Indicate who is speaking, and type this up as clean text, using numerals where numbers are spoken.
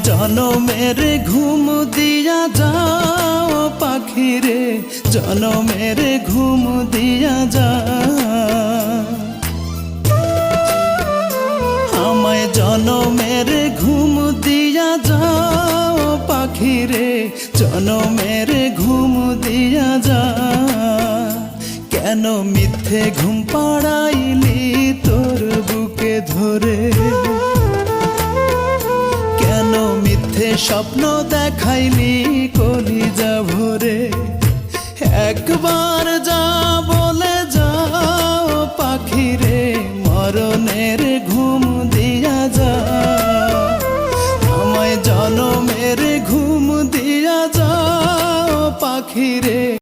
Speaker 1: জনমের ঘুম দিয়া যাও পাখি রে, জনমের ঘুম দিয়া যাও। আমায় জনমের ঘুম দিয়া যাও পাখি রে, জনমের ঘুম দিয়া যাও। কেন মিথ্যে ঘুম পাড়াইলি তোর বুকে ধরে, কেন মিথ্যে স্বপ্ন দেখাইলি কলিজা ভরে। একবার যা বলে যাও পাখি রে, মরণের ঘুম দিয়া যাও। আমায় জনমের ঘুম দিয়া যাও পাখি রে।